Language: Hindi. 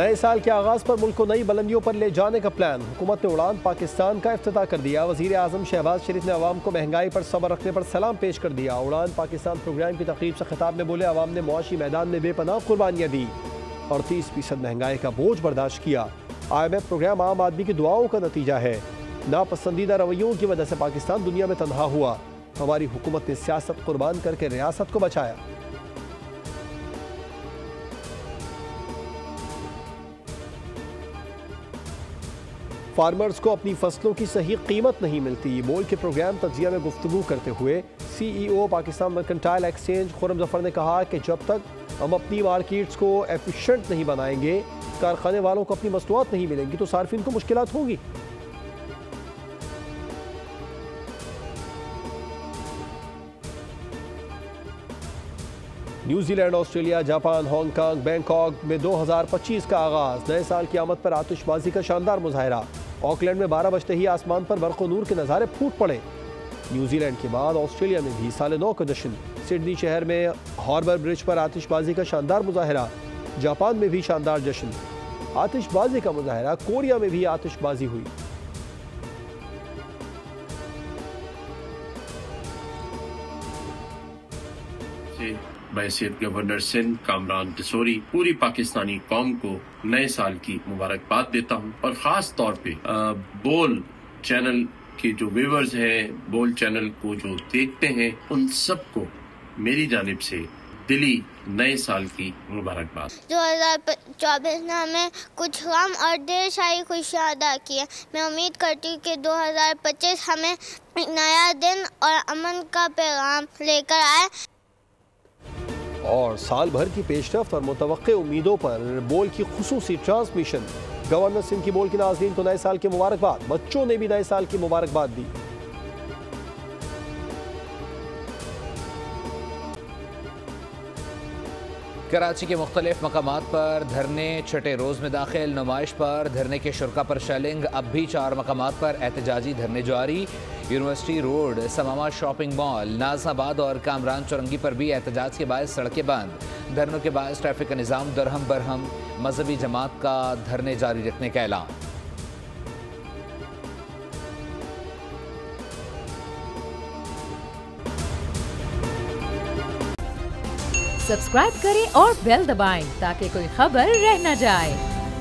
नए साल के आगाज पर मुल्क को नई बुलंदियों पर ले जाने का प्लान। हुकूमत ने उड़ान पाकिस्तान का इफ्तिताह कर दिया। वज़ीर आज़म शहबाज शरीफ ने अवाम को महंगाई पर सब्र रखने पर सलाम पेश कर दिया। उड़ान पाकिस्तान प्रोग्राम की तकरीब से खिताब में बोले, अवाम ने मुआशी मैदान में बेपनाह कुर्बानियाँ दी और 30% महंगाई का बोझ बर्दाश्त किया। IMF प्रोग्राम आम आदमी की दुआओं का नतीजा है। नापसंदीदा रवैयों की वजह से पाकिस्तान दुनिया में तन्हा हुआ। हमारी हुकूमत ने सियासत कुर्बान करके रियासत को बचाया। फार्मर्स को अपनी फसलों की सही कीमत नहीं मिलती, बोल के प्रोग्राम तजिया में गुफ्तगू करते हुए CEO Pakistan mercantile exchange Khurram Zafar ने कहा कि जब तक हम अपनी मार्केट्स को एफिशिएंट नहीं बनाएंगे, कारखाने वालों को अपनी मसनूआत नहीं मिलेंगी तो सार्फिन को मुश्किलात होगी। New Zealand, Australia, Japan, Hong Kong, Bangkok में 2025 का आगाज। नए साल की आमद पर आतिशबाजी का शानदार मुजाहरा। ऑकलैंड में 12 बजते ही आसमान पर बर्क़ नूर के नज़ारे फूट पड़े। न्यूजीलैंड के बाद ऑस्ट्रेलिया में भी साल नौ का जश्न। सिडनी शहर में हार्बर ब्रिज पर आतिशबाजी का शानदार मुजाहरा। जापान में भी शानदार जश्न। आतिशबाजी का मुजाहरा। कोरिया में भी आतिशबाजी हुई। बहैसियत गवर्नर सिंध कामरान टिसोरी पूरी पाकिस्तानी कौम को नए साल की मुबारकबाद देता हूँ और ख़ास तौर पे बोल चैनल के जो व्यूअर्स हैं, बोल चैनल को जो देखते हैं, उन सबको मेरी जानिब से दिली नए साल की मुबारकबाद। 2024 ने हमें कुछ गम और ढेर सारी खुशियाँ अदा की है। मैं उम्मीद करती हूँ कि 2025 हमें एक नया दिन और अमन का पैगाम लेकर आए। और साल भर की पेशरफ्त और मुतवक्के उम्मीदों पर बोल की खुसूसी ट्रांसमिशन। गवर्नर सिंध की बोल के नाज़रीन को नए साल की मुबारकबाद। बच्चों ने भी नए साल की मुबारकबाद दी। कराची के मुख्तलिफ मकामात पर धरने छठे रोज़ में दाखिल। नुमाइश पर धरने के शुरा पर शेलिंग। अब भी 4 मकामात पर एहतजाजी धरने जारी। University road, समामा shopping mall, Nazabad और कामरान चौरंगी पर भी एहतजाज के बायस सड़कें बंद। धरनों के बायस ट्रैफिक का निज़ाम दरहम बरहम। मजहबी जमात का धरने जारी रखने का ऐलान। सब्सक्राइब करें और बेल दबाएं ताकि कोई खबर रह न जाए।